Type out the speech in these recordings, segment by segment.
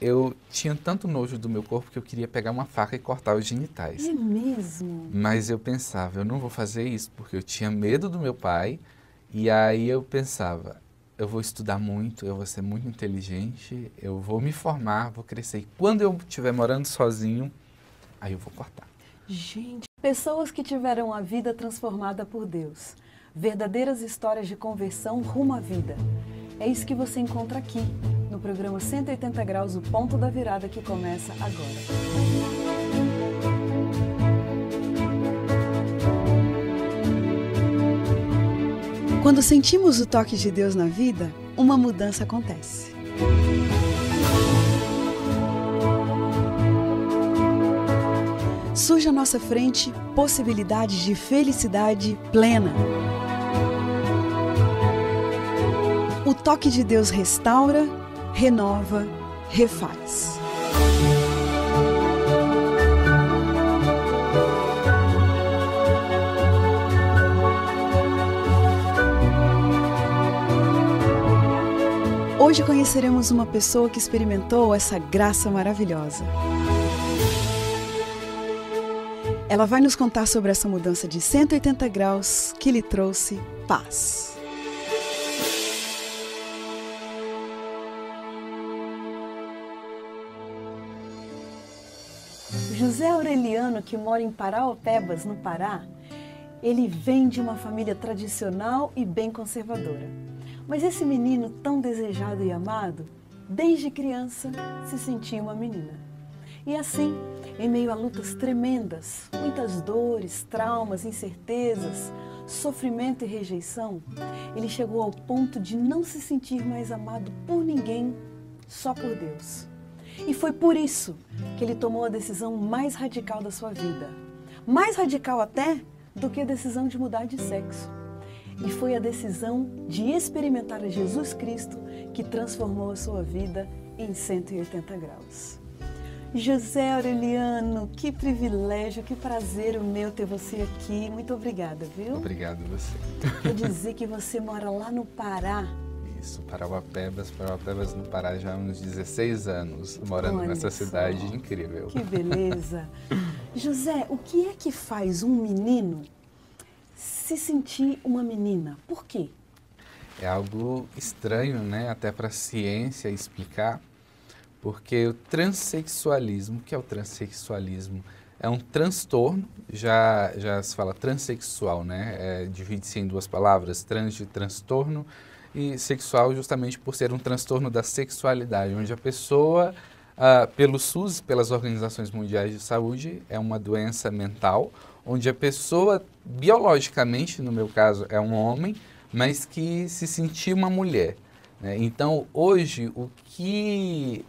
eu tinha tanto nojo do meu corpo que eu queria pegar uma faca e cortar os genitais. É mesmo? Mas eu pensava, eu não vou fazer isso, porque eu tinha medo do meu pai, e aí eu pensava, eu vou estudar muito, eu vou ser muito inteligente, eu vou me formar, vou crescer. E quando eu estiver morando sozinho, aí eu vou cortar. Gente, pessoas que tiveram a vida transformada por Deus. Verdadeiras histórias de conversão rumo à vida. É isso que você encontra aqui, no programa 180 Graus, o ponto da virada que começa agora. Quando sentimos o toque de Deus na vida, uma mudança acontece. Surge à nossa frente possibilidades de felicidade plena. O toque de Deus restaura, renova, refaz. Hoje conheceremos uma pessoa que experimentou essa graça maravilhosa. Ela vai nos contar sobre essa mudança de 180 graus que lhe trouxe paz. José Aureliano, que mora em Paraopebas, no Pará, ele vem de uma família tradicional e bem conservadora. Mas esse menino tão desejado e amado, desde criança se sentia uma menina. E assim, em meio a lutas tremendas, muitas dores, traumas, incertezas, sofrimento e rejeição, ele chegou ao ponto de não se sentir mais amado por ninguém, só por Deus. E foi por isso que ele tomou a decisão mais radical da sua vida. Mais radical até do que a decisão de mudar de sexo. E foi a decisão de experimentar a Jesus Cristo que transformou a sua vida em 180 graus. José Aureliano, que privilégio, que prazer o meu ter você aqui. Muito obrigada, viu? Obrigado a você. Quer dizer que você mora lá no Pará. Isso, Paraopebas no Pará já há uns 16 anos, morando nessa cidade incrível. Que beleza. José, o que é que faz um menino se sentir uma menina? Por quê? É algo estranho, né? Até para a ciência explicar, porque o transexualismo, o que é o transexualismo? É um transtorno, já se fala transexual, né? Divide-se em duas palavras, trans de transtorno e sexual justamente por ser um transtorno da sexualidade, onde a pessoa, pelo SUS, pelas Organizações Mundiais de Saúde, é uma doença mental, onde a pessoa, biologicamente, no meu caso, é um homem, mas que se sentia uma mulher, né? Então, hoje, o que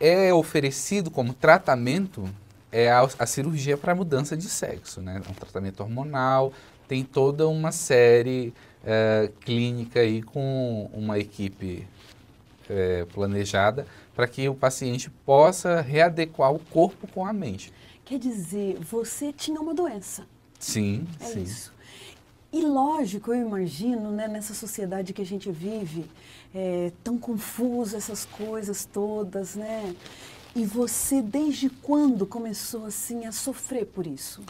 é oferecido como tratamento é a cirurgia para mudança de sexo, né? Um tratamento hormonal, tem toda uma série clínica aí com uma equipe planejada para que o paciente possa readequar o corpo com a mente. Quer dizer, você tinha uma doença. Sim, É sim. isso. E lógico, eu imagino, né, nessa sociedade que a gente vive, tão confusa essas coisas todas, né? E você, desde quando começou assim a sofrer por isso?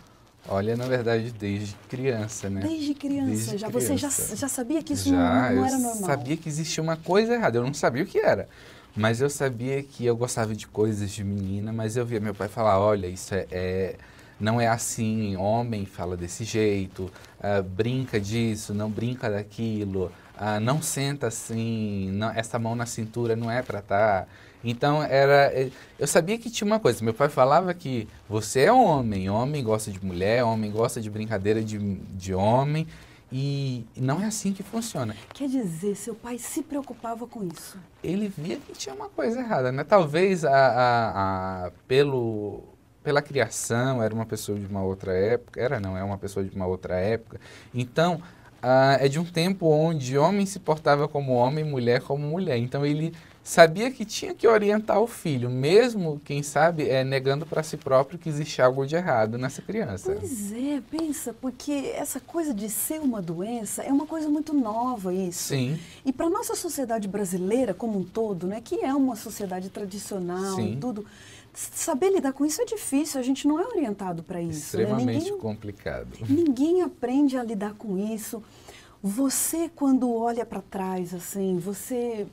Olha, na verdade, desde criança, né? Desde criança, Desde já. criança. Você já sabia que isso Já, não eu era normal? sabia que existia uma coisa errada, eu não sabia o que era. Mas eu sabia que eu gostava de coisas de menina, mas eu via meu pai falar, olha, isso não é assim, homem fala desse jeito, brinca disso, não brinca daquilo, não senta assim, não, essa mão na cintura não é para estar. Então, eu sabia que tinha uma coisa, meu pai falava que você é homem gosta de mulher, homem gosta de brincadeira de homem, e não é assim que funciona. Quer dizer, seu pai se preocupava com isso? Ele via que tinha uma coisa errada, né? Talvez pela criação, era uma pessoa de uma outra época, é uma pessoa de uma outra época. Então, é de um tempo onde homem se portava como homem, mulher como mulher. Então, ele sabia que tinha que orientar o filho, mesmo, quem sabe, negando para si próprio que existe algo de errado nessa criança. Pois é, pensa, porque essa coisa de ser uma doença é uma coisa muito nova isso. Sim. E para a nossa sociedade brasileira como um todo, né, que é uma sociedade tradicional, Sim. tudo, saber lidar com isso é difícil, a gente não é orientado para isso. Extremamente né? complicado. Ninguém aprende a lidar com isso. Você, quando olha para trás, assim, você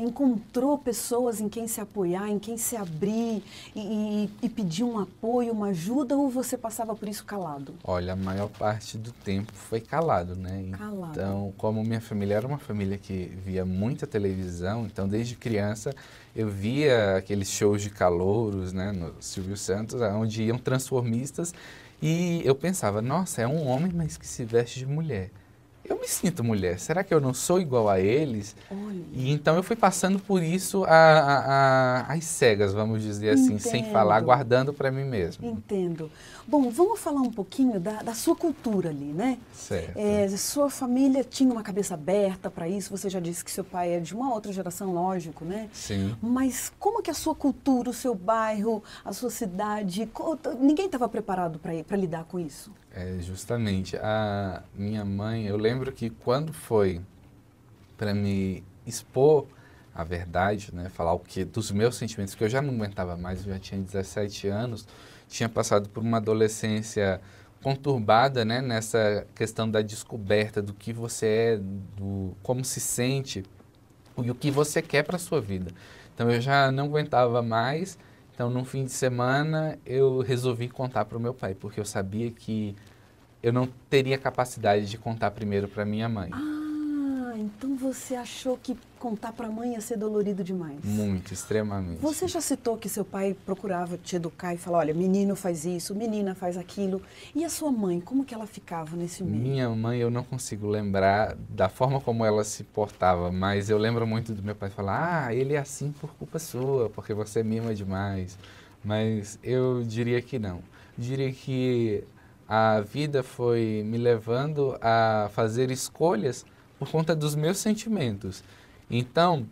encontrou pessoas em quem se apoiar, em quem se abrir e pedir um apoio, uma ajuda, ou você passava por isso calado? Olha, a maior parte do tempo foi calado, né? Calado. Então, como minha família era uma família que via muita televisão, então desde criança eu via aqueles shows de calouros, né, no Silvio Santos, onde iam transformistas, e eu pensava, nossa, é um homem, mas que se veste de mulher. Eu me sinto mulher, será que eu não sou igual a eles? Olha. E então eu fui passando por isso às cegas, vamos dizer assim, sem Entendo. falar, guardando para mim mesmo. Entendo. Bom, vamos falar um pouquinho da sua cultura ali, né? Certo. Sua família tinha uma cabeça aberta para isso, você já disse que seu pai é de uma outra geração, lógico, né? Sim. Mas como que a sua cultura, o seu bairro, a sua cidade, ninguém estava preparado para lidar com isso? Justamente, a minha mãe, eu lembro que quando foi para me expor a verdade, né, falar o que dos meus sentimentos, que eu já não aguentava mais, eu já tinha 17 anos, tinha passado por uma adolescência conturbada, né, nessa questão da descoberta do que você é, do como se sente e o que você quer para a sua vida. Então eu já não aguentava mais. Então, num fim de semana, eu resolvi contar para o meu pai, porque eu sabia que eu não teria capacidade de contar primeiro para minha mãe. Ah, então você achou que contar para a mãe ia ser dolorido demais? Muito, extremamente. Você já citou que seu pai procurava te educar e falar, olha, menino faz isso, menina faz aquilo. E a sua mãe, como que ela ficava nesse meio? Minha mãe, eu não consigo lembrar da forma como ela se portava, mas eu lembro muito do meu pai falar, ele é assim por culpa sua, porque você mima demais. Mas eu diria que não. Diria que a vida foi me levando a fazer escolhas por conta dos meus sentimentos. Então,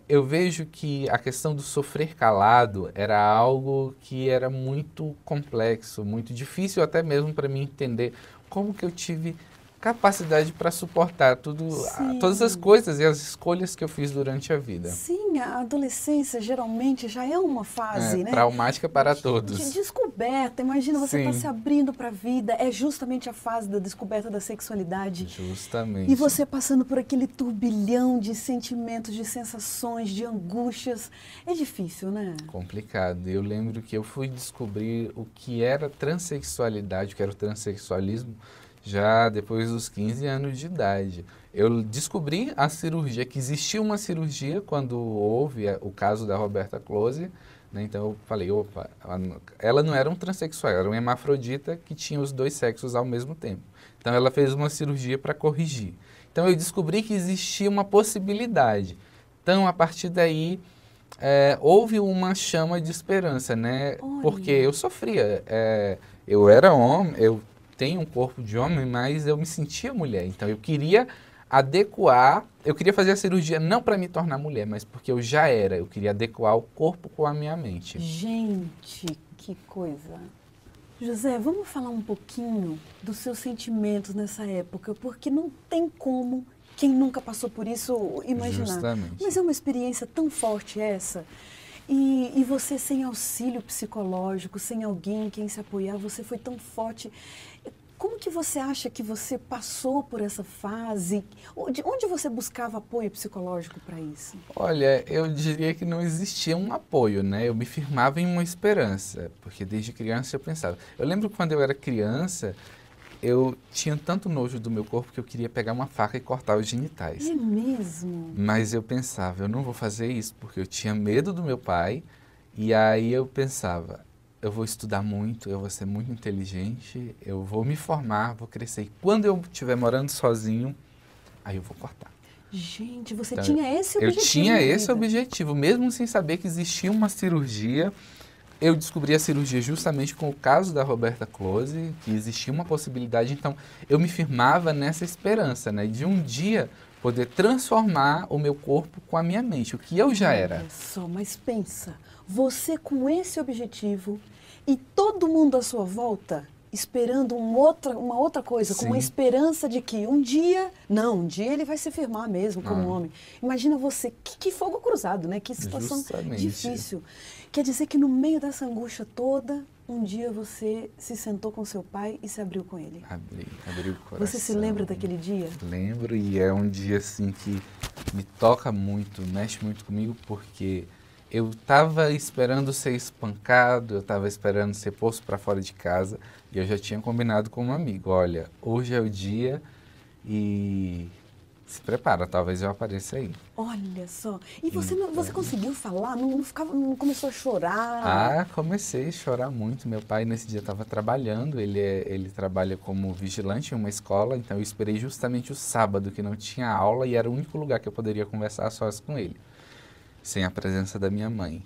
eu vejo que a questão do sofrer calado era algo que era muito complexo, muito difícil até mesmo para mim entender como que eu tive capacidade para suportar todas as coisas e as escolhas que eu fiz durante a vida. Sim, a adolescência geralmente já é uma fase, né? Traumática para todos. De descoberta. Imagina, você está Sim. se abrindo para a vida. É justamente a fase da descoberta da sexualidade. Justamente. E você passando por aquele turbilhão de sentimentos, de sensações, de angústias. É difícil, né? Complicado. Eu lembro que eu fui descobrir o que era transexualidade, o que era o transexualismo, já depois dos 15 anos de idade. Eu descobri a cirurgia, que existia uma cirurgia quando houve o caso da Roberta Close, né? Então eu falei, opa, ela não era um transexual, era uma hermafrodita que tinha os dois sexos ao mesmo tempo. Então ela fez uma cirurgia para corrigir. Então eu descobri que existia uma possibilidade. Então a partir daí houve uma chama de esperança, né? Olha. Porque eu sofria, eu era homem, eu tenho um corpo de homem, mas eu me sentia mulher. Então eu queria adequar, eu queria fazer a cirurgia não para me tornar mulher, mas porque eu já era, eu queria adequar o corpo com a minha mente. Gente, que coisa. José, vamos falar um pouquinho dos seus sentimentos nessa época, porque não tem como quem nunca passou por isso imaginar. Justamente. Mas é uma experiência tão forte essa. E você sem auxílio psicológico, sem alguém em quem se apoiar, você foi tão forte. Como que você acha que você passou por essa fase? Onde você buscava apoio psicológico para isso? Olha, eu diria que não existia um apoio, né? Eu me firmava em uma esperança, porque desde criança eu pensava. Eu lembro que quando eu era criança, eu tinha tanto nojo do meu corpo que eu queria pegar uma faca e cortar os genitais. É mesmo? Mas eu pensava, eu não vou fazer isso, porque eu tinha medo do meu pai, e aí eu pensava, eu vou estudar muito, eu vou ser muito inteligente, eu vou me formar, vou crescer. E quando eu estiver morando sozinho, aí eu vou cortar. Gente, você Então, tinha esse objetivo? Eu tinha na esse vida. objetivo, mesmo sem saber que existia uma cirurgia. Eu descobri a cirurgia justamente com o caso da Roberta Close, que existia uma possibilidade. Então, eu me firmava nessa esperança, né? De um dia poder transformar o meu corpo com a minha mente, o que eu já era. Olha só, mas pensa, você com esse objetivo e todo mundo à sua volta esperando uma outra coisa, com uma Sim. esperança de que um dia ele vai se firmar mesmo como homem. Imagina você, que fogo cruzado, né? Que situação Justamente. difícil. Quer dizer que no meio dessa angústia toda, um dia você se sentou com seu pai e se abriu com ele. Abri o coração. Você se lembra daquele dia? Lembro, e é um dia assim que me toca muito, mexe muito comigo, porque eu estava esperando ser espancado, eu estava esperando ser posto para fora de casa, e eu já tinha combinado com um amigo, olha, hoje é o dia e se prepara, talvez eu apareça aí. Olha só. E você conseguiu falar? Não começou a chorar? Ah, comecei a chorar muito. Meu pai nesse dia estava trabalhando, ele trabalha como vigilante em uma escola, então eu esperei justamente o sábado que não tinha aula e era o único lugar que eu poderia conversar a sós com ele, sem a presença da minha mãe.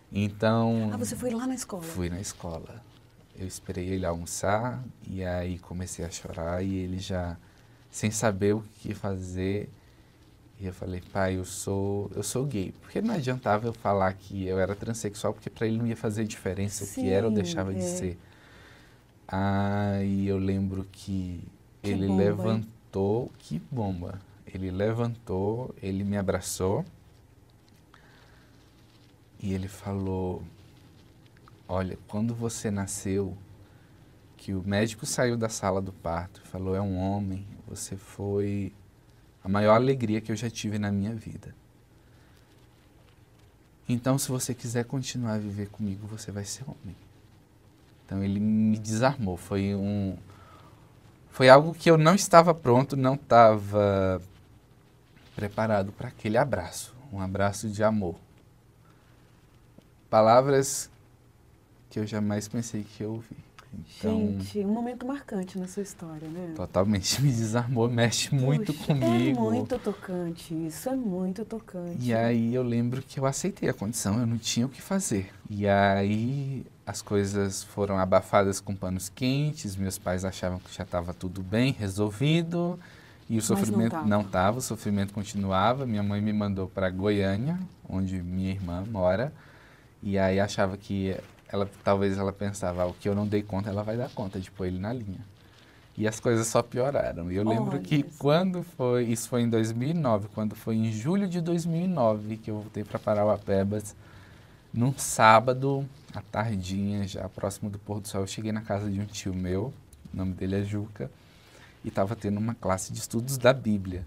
Então... Ah, você foi lá na escola? Fui na escola. Eu esperei ele almoçar e aí comecei a chorar e ele já, sem saber o que fazer, e eu falei, pai, eu sou gay. Porque não adiantava eu falar que eu era transexual, porque para ele não ia fazer diferença o que era ou deixava de ser. Aí eu lembro que ele bomba, levantou, que bomba. Ele levantou, ele me abraçou e ele falou, olha, quando você nasceu, que o médico saiu da sala do parto e falou, é um homem, você foi a maior alegria que eu já tive na minha vida. Então, se você quiser continuar a viver comigo, você vai ser homem. Então, ele me desarmou. Foi algo que eu não estava pronto, não estava preparado para aquele abraço. Um abraço de amor. Palavras que eu jamais pensei que eu ouvi. Então, gente, um momento marcante na sua história, né? Totalmente me desarmou, mexe muito comigo. É muito tocante, isso é muito tocante. E aí eu lembro que eu aceitei a condição, eu não tinha o que fazer. E aí as coisas foram abafadas com panos quentes, meus pais achavam que já estava tudo bem, resolvido. E o sofrimento não estava, o sofrimento continuava. Minha mãe me mandou para Goiânia, onde minha irmã mora. E aí achava que talvez ela pensava, o que eu não dei conta, ela vai dar conta de pôr ele na linha. E as coisas só pioraram. E eu lembro que isso foi em 2009, quando foi em julho de 2009 que eu voltei para Parauapebas, num sábado, à tardinha, já próximo do pôr do sol, eu cheguei na casa de um tio meu, o nome dele é Juca, e estava tendo uma classe de estudos da Bíblia.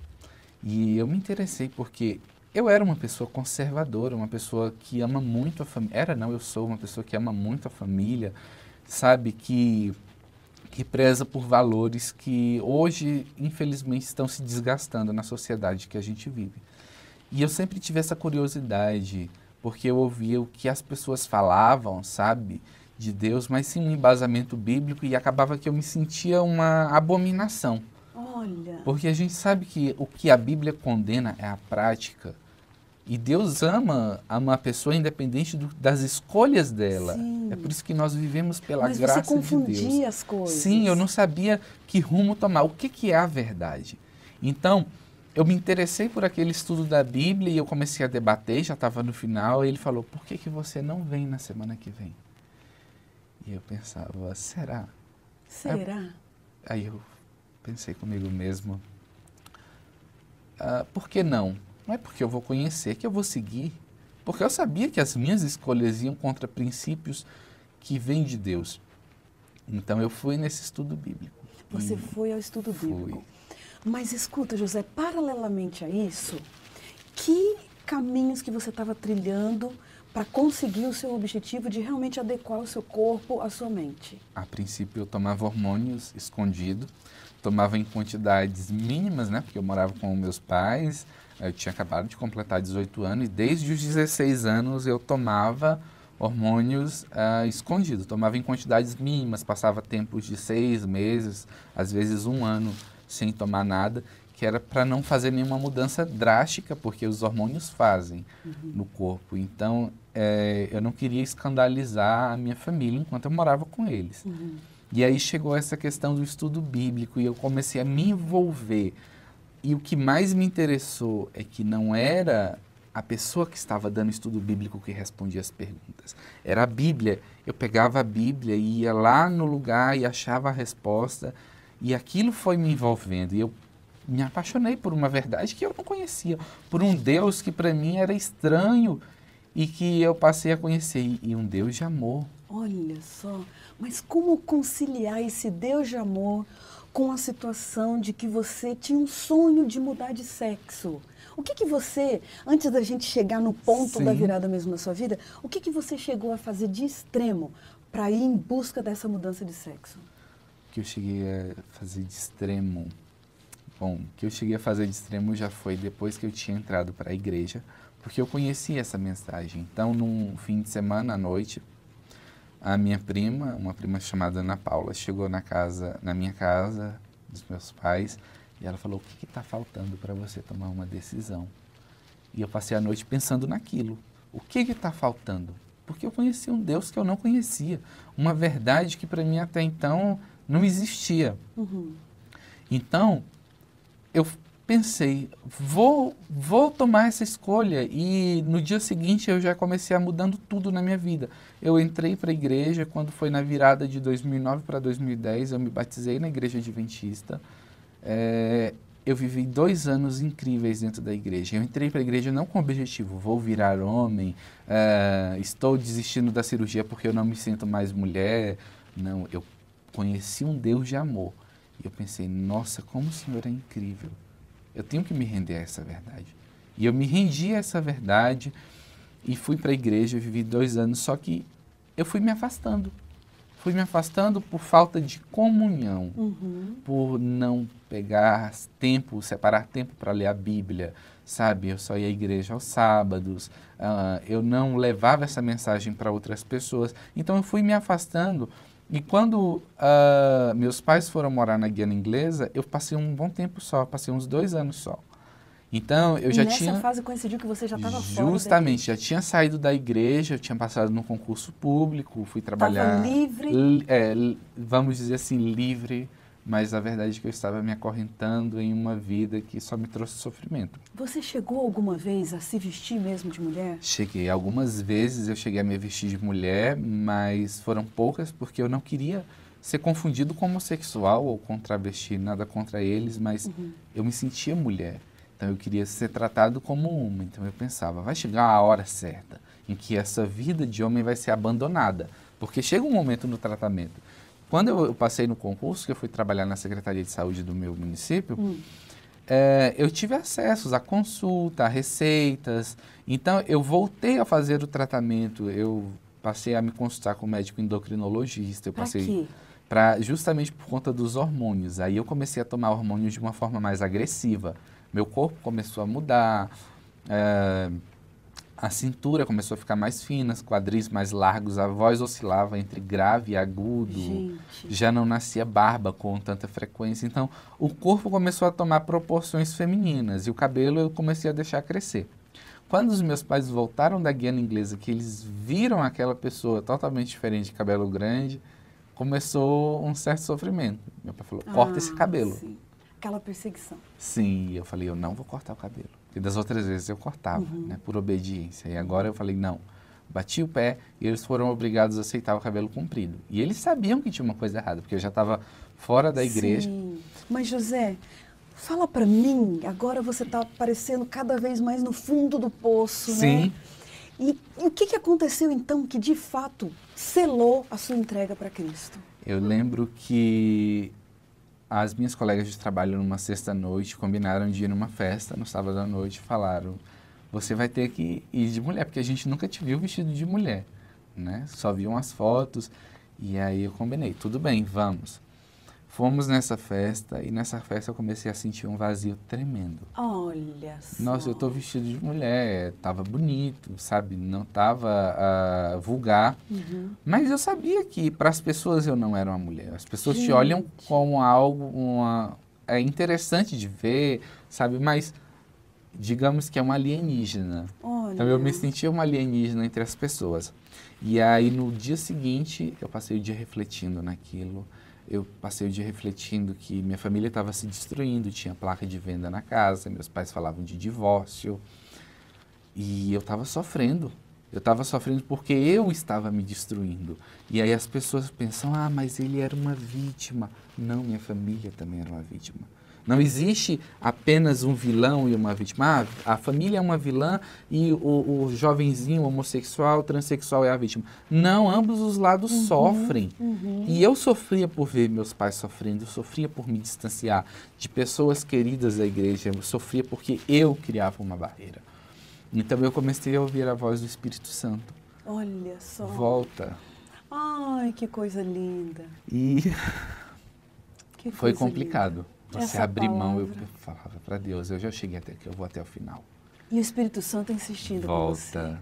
E eu me interessei porque eu era uma pessoa conservadora, uma pessoa que ama muito a família. Eu sou uma pessoa que ama muito a família, sabe, que preza por valores que hoje, infelizmente, estão se desgastando na sociedade que a gente vive. E eu sempre tive essa curiosidade, porque eu ouvia o que as pessoas falavam, sabe, de Deus, mas sem um embasamento bíblico, e acabava que eu me sentia uma abominação. Olha. Porque a gente sabe que o que a Bíblia condena é a prática. E Deus ama a pessoa independente das escolhas dela. Sim. É por isso que nós vivemos pela Mas graça de Deus. Mas você confundia as coisas. Sim, eu não sabia que rumo tomar. O que é a verdade? Então, eu me interessei por aquele estudo da Bíblia e eu comecei a debater, já estava no final, e ele falou, por que você não vem na semana que vem? E eu pensava, será? Será? Aí eu pensei comigo mesmo, por que não? Não é porque eu vou conhecer que eu vou seguir. Porque eu sabia que as minhas escolhas iam contra princípios que vêm de Deus. Então eu fui nesse estudo bíblico. Você foi ao estudo bíblico. Mas escuta, José, paralelamente a isso, que caminhos que você estava trilhando para conseguir o seu objetivo de realmente adequar o seu corpo à sua mente? A princípio eu tomava hormônios escondido, tomava em quantidades mínimas, né? Porque eu morava com meus pais, eu tinha acabado de completar 18 anos e desde os 16 anos eu tomava hormônios escondido. Tomava em quantidades mínimas, passava tempos de 6 meses, às vezes 1 ano sem tomar nada, que era para não fazer nenhuma mudança drástica, porque os hormônios fazem no corpo. Então, eu não queria escandalizar a minha família enquanto eu morava com eles. E aí chegou essa questão do estudo bíblico e eu comecei a me envolver E o que mais me interessou é que não era a pessoa que estava dando estudo bíblico que respondia as perguntas. Era a Bíblia. Eu pegava a Bíblia e ia lá no lugar e achava a resposta. E aquilo foi me envolvendo. E eu me apaixonei por uma verdade que eu não conhecia. Por um Deus que para mim era estranho e que eu passei a conhecer. E um Deus de amor. Olha só, mas como conciliar esse Deus de amor com a situação de que você tinha um sonho de mudar de sexo? O que você, antes da gente chegar no ponto Sim. da virada mesmo na sua vida, o que você chegou a fazer de extremo para ir em busca dessa mudança de sexo? O que eu cheguei a fazer de extremo? Bom, o que eu cheguei a fazer de extremo já foi depois que eu tinha entrado para a igreja, porque eu conhecia essa mensagem. Então, num fim de semana, à noite, a minha prima, uma prima chamada Ana Paula, chegou na minha casa, dos meus pais, e ela falou: o que está faltando para você tomar uma decisão? E eu passei a noite pensando naquilo. O que está faltando? Porque eu conhecia um Deus que eu não conhecia, uma verdade que para mim até então não existia. Uhum. Então, eu pensei, vou tomar essa escolha, e no dia seguinte eu já comecei a mudando tudo na minha vida. Eu entrei para a igreja quando foi na virada de 2009 para 2010, eu me batizei na igreja adventista. Eu vivi 2 anos incríveis dentro da igreja. Eu entrei para a igreja não com o objetivo, vou virar homem, estou desistindo da cirurgia porque eu não me sinto mais mulher. Não, eu conheci um Deus de amor. E eu pensei, nossa, como o Senhor é incrível. Eu tenho que me render a essa verdade. E eu me rendi a essa verdade e fui para a igreja, vivi 2 anos, só que eu fui me afastando. Fui me afastando por falta de comunhão, por não pegar tempo, separar tempo para ler a Bíblia, sabe? Eu só ia à igreja aos sábados, eu não levava essa mensagem para outras pessoas. Então eu fui me afastando. E quando meus pais foram morar na Guiana Inglesa, eu passei um bom tempo só, passei uns 2 anos só. Então, eu já tinha... Nessa fase coincidiu que você já estava fora Justamente, já tinha saído da igreja, eu tinha passado no concurso público, fui trabalhar... Estava livre? Vamos dizer assim, livre, mas a verdade é que eu estava me acorrentando em uma vida que só me trouxe sofrimento. Você chegou alguma vez a se vestir mesmo de mulher? Cheguei, algumas vezes eu cheguei a me vestir de mulher, mas foram poucas porque eu não queria ser confundido com homossexual ou com travesti, nada contra eles, mas eu me sentia mulher. Então eu queria ser tratado como uma. Então eu pensava, vai chegar a hora certa em que essa vida de homem vai ser abandonada. Porque chega um momento no tratamento. Quando eu passei no concurso, que eu fui trabalhar na Secretaria de Saúde do meu município, eu tive acessos a consulta, a receitas. Então eu voltei a fazer o tratamento. Eu passei a me consultar com o médico endocrinologista. Eu passei justamente por conta dos hormônios. Aí eu comecei a tomar hormônios de uma forma mais agressiva. Meu corpo começou a mudar, a cintura começou a ficar mais fina, os quadris mais largos, a voz oscilava entre grave e agudo, já não nascia barba com tanta frequência. Então, o corpo começou a tomar proporções femininas e o cabelo eu comecei a deixar crescer. Quando os meus pais voltaram da Guiana Inglesa, que eles viram aquela pessoa totalmente diferente, de cabelo grande, começou um certo sofrimento. Meu pai falou, corta esse cabelo. Sim. Aquela perseguição. Sim, eu falei, eu não vou cortar o cabelo. Porque das outras vezes eu cortava, né, por obediência. E agora eu falei, não. Bati o pé e eles foram obrigados a aceitar o cabelo comprido. E eles sabiam que tinha uma coisa errada, porque eu já estava fora da igreja. Sim. Mas, José, fala para mim, agora você está aparecendo cada vez mais no fundo do poço, Sim. né? E o que aconteceu então que, de fato, selou a sua entrega para Cristo? Eu lembro que as minhas colegas de trabalho, numa sexta-noite, combinaram de ir numa festa, no sábado à noite, falaram, você vai ter que ir de mulher, porque a gente nunca te viu vestido de mulher, né? Só viam as fotos, e aí eu combinei, tudo bem, vamos. Fomos nessa festa, e nessa festa eu comecei a sentir um vazio tremendo. Olha só. Nossa, eu tô vestido de mulher, tava bonito, sabe? Não tava vulgar. Mas eu sabia que para as pessoas eu não era uma mulher. As pessoas te olham como algo, é interessante de ver, sabe? Mas digamos que é uma alienígena. Olha. Então eu me sentia uma alienígena entre as pessoas. E aí no dia seguinte eu passei o dia refletindo naquilo. eu passei o dia refletindo que minha família estava se destruindo, tinha placa de venda na casa, meus pais falavam de divórcio e eu estava sofrendo. Eu estava sofrendo porque eu estava me destruindo. E aí as pessoas pensam, ah, mas ele era uma vítima. Não, minha família também era uma vítima. Não existe apenas um vilão e uma vítima. Ah, a família é uma vilã e o jovenzinho homossexual, transexual é a vítima. Não, ambos os lados sofrem. E eu sofria por ver meus pais sofrendo, eu sofria por me distanciar de pessoas queridas da igreja, eu sofria porque eu criava uma barreira. Então eu comecei a ouvir a voz do Espírito Santo. Olha só. Volta. Ai, que coisa linda. E Que foi coisa complicado. linda. Você Essa abrir mão, eu palavra. falava para Deus, eu já cheguei até aqui, eu vou até o final. E o Espírito Santo insistindo com você. Volta,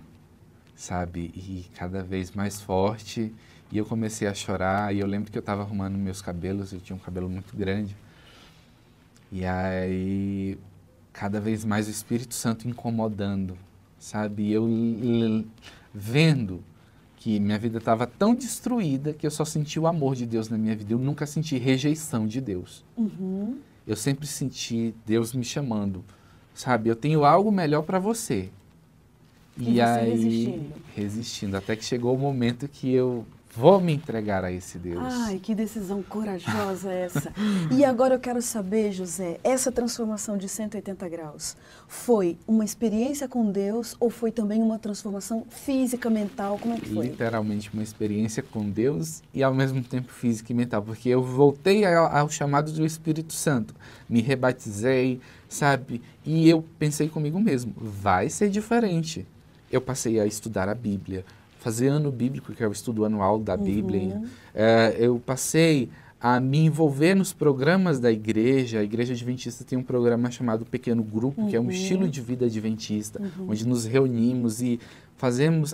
sabe? E cada vez mais forte. E eu comecei a chorar. E eu lembro que eu estava arrumando meus cabelos, eu tinha um cabelo muito grande. E aí, cada vez mais o Espírito Santo incomodando, sabe? E eu vendo que minha vida estava tão destruída que eu só senti o amor de Deus na minha vida. Eu nunca senti rejeição de Deus. Eu sempre senti Deus me chamando, sabe? Eu tenho algo melhor para você. E você aí, resistindo, até que chegou o momento que eu vou me entregar a esse Deus. Ai, que decisão corajosa essa. E agora eu quero saber, José, essa transformação de 180 graus foi uma experiência com Deus ou foi também uma transformação física, mental? Como é que foi? Literalmente uma experiência com Deus e ao mesmo tempo física e mental, porque eu voltei ao chamado do Espírito Santo, me rebatizei, sabe? E eu pensei comigo mesmo, vai ser diferente. Eu passei a estudar a Bíblia, fazer ano bíblico, que é o estudo anual da Bíblia. Eu passei a me envolver nos programas da igreja. A Igreja Adventista tem um programa chamado Pequeno Grupo, que é um estilo de vida adventista, onde nos reunimos e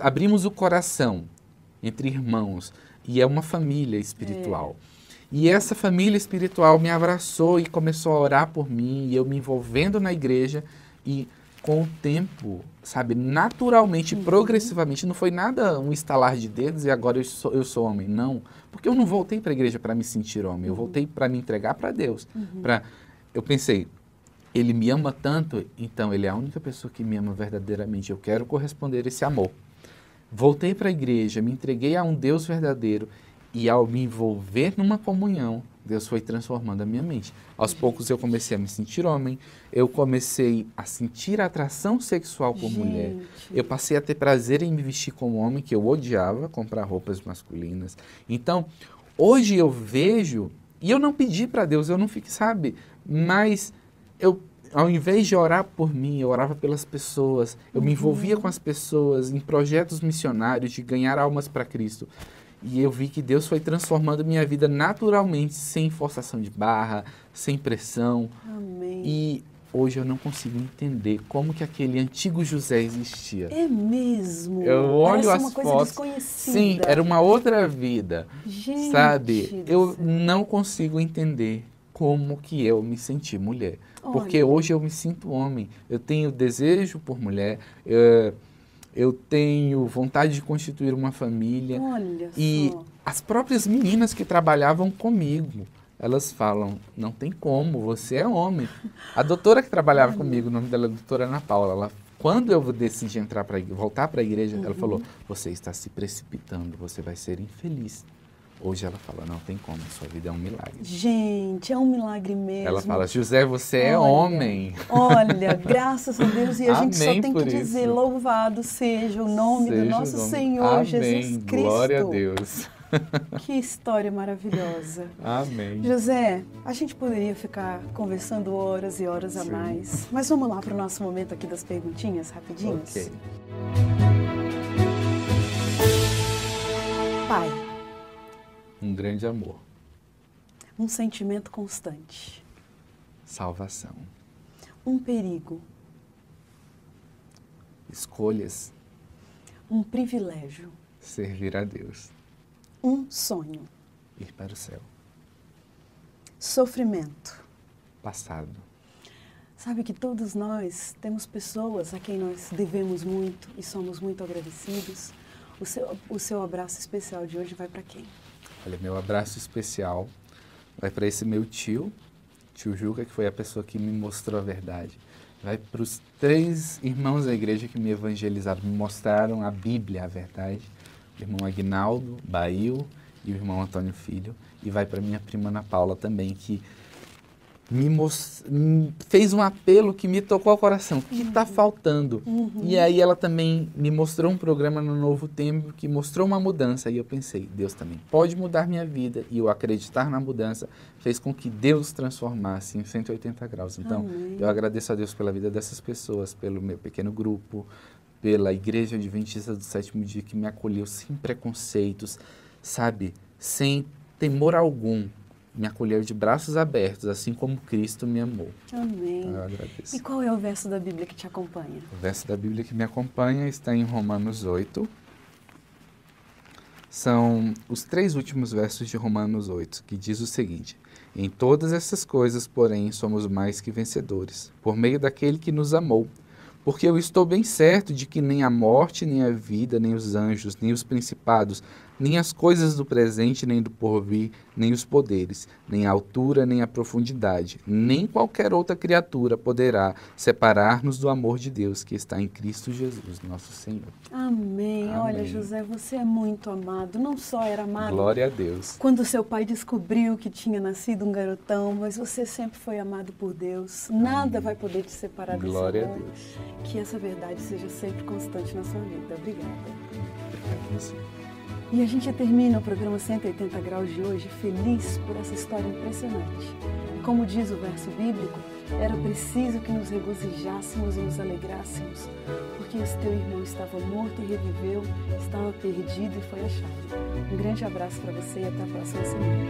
abrimos o coração entre irmãos. E é uma família espiritual. E essa família espiritual me abraçou e começou a orar por mim, e eu me envolvendo na igreja e com o tempo, sabe, naturalmente, progressivamente, não foi nada um estalar de dedos e agora eu sou homem, não. Porque eu não voltei para a igreja para me sentir homem, eu voltei para me entregar para Deus. Eu pensei, ele me ama tanto, então ele é a única pessoa que me ama verdadeiramente, eu quero corresponder a esse amor. Voltei para a igreja, me entreguei a um Deus verdadeiro e ao me envolver numa comunhão, Deus foi transformando a minha mente. Aos poucos eu comecei a me sentir homem, eu comecei a sentir atração sexual por mulher, eu passei a ter prazer em me vestir como homem, que eu odiava comprar roupas masculinas. Então, hoje eu vejo, e eu não pedi para Deus, eu não fiquei, sabe, mas eu, ao invés de orar por mim, eu orava pelas pessoas, eu me envolvia com as pessoas em projetos missionários de ganhar almas para Cristo. E eu vi que Deus foi transformando minha vida naturalmente, sem forçação de barra, sem pressão. Amém. E hoje eu não consigo entender como que aquele antigo José existia. É mesmo? Eu olho Parece as uma coisa fotos. desconhecida. Sim, era uma outra vida. Gente Sabe? do Eu céu. não consigo entender como que eu me senti mulher. Porque hoje eu me sinto homem. Eu tenho desejo por mulher. Eu tenho vontade de constituir uma família. Olha E só. as próprias meninas que trabalhavam comigo, elas falam, não tem como, você é homem. A doutora que trabalhava comigo, o nome dela é doutora Ana Paula, quando eu decidi voltar para a igreja, ela falou, você está se precipitando, você vai ser infeliz. Hoje ela fala, não tem como, sua vida é um milagre. Gente, é um milagre mesmo. Ela fala, José, você é homem. Olha, graças a Deus, e a gente só Amém tem que por dizer, isso. louvado seja o nome do Seja nosso o nome. Senhor Amém. Jesus Cristo. Glória a Deus. Que história maravilhosa. Amém. José, a gente poderia ficar conversando horas e horas a Sim. mais, mas vamos lá para o nosso momento aqui das perguntinhas, rapidinhos? Ok. Pai, Um grande amor, um sentimento constante, salvação, um perigo, escolhas, um privilégio, servir a Deus, um sonho, ir para o céu, sofrimento. passado, Sabe que todos nós temos pessoas a quem nós devemos muito e somos muito agradecidos. O seu abraço especial de hoje vai para quem? Olha, meu abraço especial vai para esse meu tio Juca, que foi a pessoa que me mostrou a verdade. Vai para os 3 irmãos da igreja que me evangelizaram, me mostraram a Bíblia, a verdade. O irmão Aguinaldo, Bail e o irmão Antônio Filho. E vai para minha prima Ana Paula também, que fez um apelo que me tocou ao coração. O que está faltando? E aí ela também me mostrou um programa no Novo Tempo que mostrou uma mudança. E eu pensei, Deus também pode mudar minha vida. E eu acreditar na mudança fez com que Deus transformasse em 180 graus. Então, Amém. eu agradeço a Deus pela vida dessas pessoas, pelo meu pequeno grupo, pela Igreja Adventista do Sétimo Dia que me acolheu sem preconceitos, sabe? Sem temor algum. Me acolheu de braços abertos, assim como Cristo me amou. Amém. Então, eu agradeço. E qual é o verso da Bíblia que te acompanha? O verso da Bíblia que me acompanha está em Romanos 8. São os 3 últimos versos de Romanos 8, que diz o seguinte: em todas essas coisas, porém, somos mais que vencedores, por meio daquele que nos amou. Porque eu estou bem certo de que nem a morte, nem a vida, nem os anjos, nem os principados, nem as coisas do presente, nem do porvir, nem os poderes, nem a altura, nem a profundidade, nem qualquer outra criatura poderá separar-nos do amor de Deus que está em Cristo Jesus, nosso Senhor. Amém. Amém. Olha, José, você é muito amado. Não só era amado Glória a Deus. quando seu pai descobriu que tinha nascido um garotão, mas você sempre foi amado por Deus. Nada vai poder te separar desse Glória a amor. Deus. Que essa verdade seja sempre constante na sua vida. Obrigada. Obrigado a você. E a gente termina o programa 180 Graus de hoje feliz por essa história impressionante. Como diz o verso bíblico, era preciso que nos regozijássemos e nos alegrássemos, porque esse teu irmão estava morto e reviveu, estava perdido e foi achado. Um grande abraço para você e até a próxima semana.